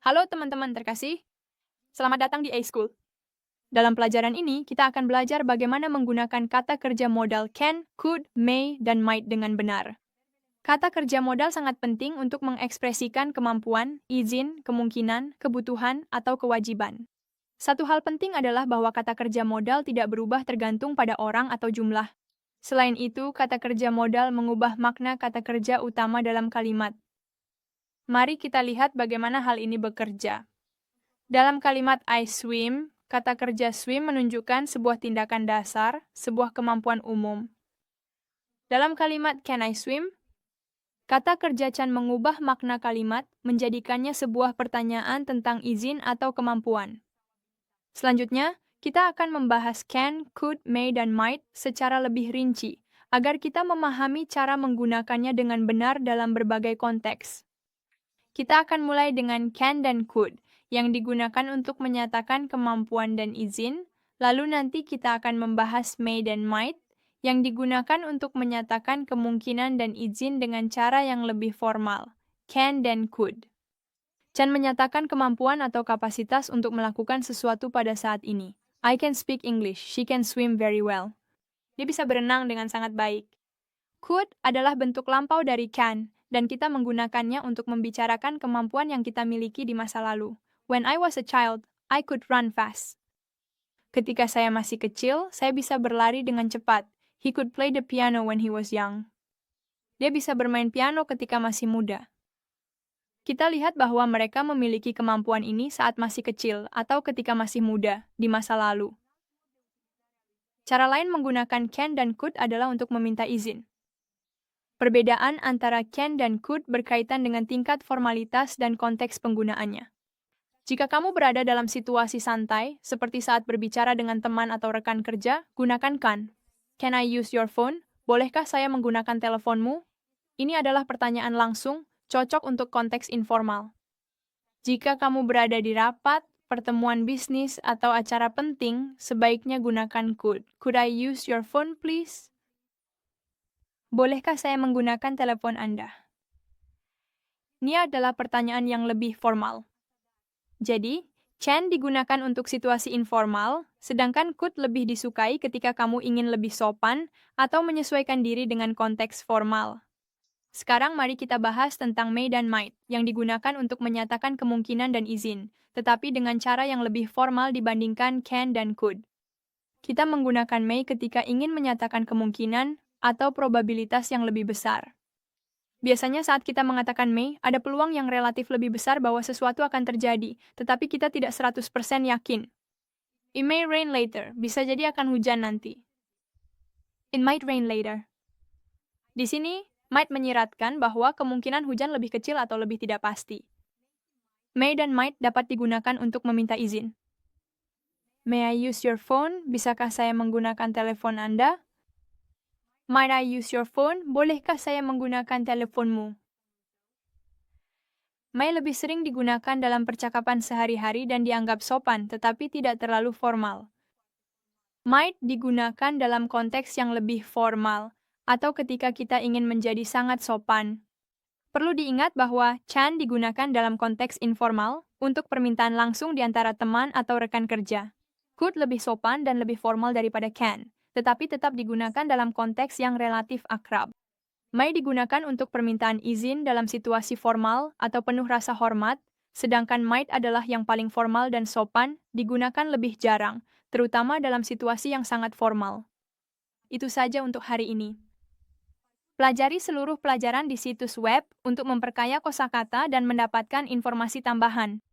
Halo teman-teman terkasih, selamat datang di A-School. Dalam pelajaran ini, kita akan belajar bagaimana menggunakan kata kerja modal can, could, may, dan might dengan benar. Kata kerja modal sangat penting untuk mengekspresikan kemampuan, izin, kemungkinan, kebutuhan, atau kewajiban. Satu hal penting adalah bahwa kata kerja modal tidak berubah tergantung pada orang atau jumlah. Selain itu, kata kerja modal mengubah makna kata kerja utama dalam kalimat. Mari kita lihat bagaimana hal ini bekerja. Dalam kalimat I swim, kata kerja swim menunjukkan sebuah tindakan dasar, sebuah kemampuan umum. Dalam kalimat can I swim, kata kerja can mengubah makna kalimat, menjadikannya sebuah pertanyaan tentang izin atau kemampuan. Selanjutnya, kita akan membahas can, could, may, dan might secara lebih rinci, agar kita memahami cara menggunakannya dengan benar dalam berbagai konteks. Kita akan mulai dengan can dan could, yang digunakan untuk menyatakan kemampuan dan izin, lalu nanti kita akan membahas may dan might, yang digunakan untuk menyatakan kemungkinan dan izin dengan cara yang lebih formal, can dan could. Can menyatakan kemampuan atau kapasitas untuk melakukan sesuatu pada saat ini. I can speak English, she can swim very well. Dia bisa berenang dengan sangat baik. Could adalah bentuk lampau dari can, dan kita menggunakannya untuk membicarakan kemampuan yang kita miliki di masa lalu. When I was a child, I could run fast. Ketika saya masih kecil, saya bisa berlari dengan cepat. He could play the piano when he was young. Dia bisa bermain piano ketika masih muda. Kita lihat bahwa mereka memiliki kemampuan ini saat masih kecil atau ketika masih muda, di masa lalu. Cara lain menggunakan can dan could adalah untuk meminta izin. Perbedaan antara can dan could berkaitan dengan tingkat formalitas dan konteks penggunaannya. Jika kamu berada dalam situasi santai, seperti saat berbicara dengan teman atau rekan kerja, gunakan can. Can I use your phone? Bolehkah saya menggunakan teleponmu? Ini adalah pertanyaan langsung, cocok untuk konteks informal. Jika kamu berada di rapat, pertemuan bisnis, atau acara penting, sebaiknya gunakan could. Could I use your phone, please? Bolehkah saya menggunakan telepon Anda? Ini adalah pertanyaan yang lebih formal. Jadi, can digunakan untuk situasi informal, sedangkan could lebih disukai ketika kamu ingin lebih sopan atau menyesuaikan diri dengan konteks formal. Sekarang mari kita bahas tentang may dan might, yang digunakan untuk menyatakan kemungkinan dan izin, tetapi dengan cara yang lebih formal dibandingkan can dan could. Kita menggunakan may ketika ingin menyatakan kemungkinan atau probabilitas yang lebih besar. Biasanya saat kita mengatakan may, ada peluang yang relatif lebih besar bahwa sesuatu akan terjadi, tetapi kita tidak 100% yakin. It may rain later, bisa jadi akan hujan nanti. It might rain later. Di sini, might menyiratkan bahwa kemungkinan hujan lebih kecil atau lebih tidak pasti. May dan might dapat digunakan untuk meminta izin. May I use your phone? Bisakah saya menggunakan telepon Anda? Might I use your phone? Bolehkah saya menggunakan teleponmu? May lebih sering digunakan dalam percakapan sehari-hari dan dianggap sopan, tetapi tidak terlalu formal. Might digunakan dalam konteks yang lebih formal, atau ketika kita ingin menjadi sangat sopan. Perlu diingat bahwa can digunakan dalam konteks informal untuk permintaan langsung di antara teman atau rekan kerja. Could lebih sopan dan lebih formal daripada can, tetapi tetap digunakan dalam konteks yang relatif akrab. May digunakan untuk permintaan izin dalam situasi formal atau penuh rasa hormat, sedangkan might adalah yang paling formal dan sopan, digunakan lebih jarang, terutama dalam situasi yang sangat formal. Itu saja untuk hari ini. Pelajari seluruh pelajaran di situs web untuk memperkaya kosakata dan mendapatkan informasi tambahan.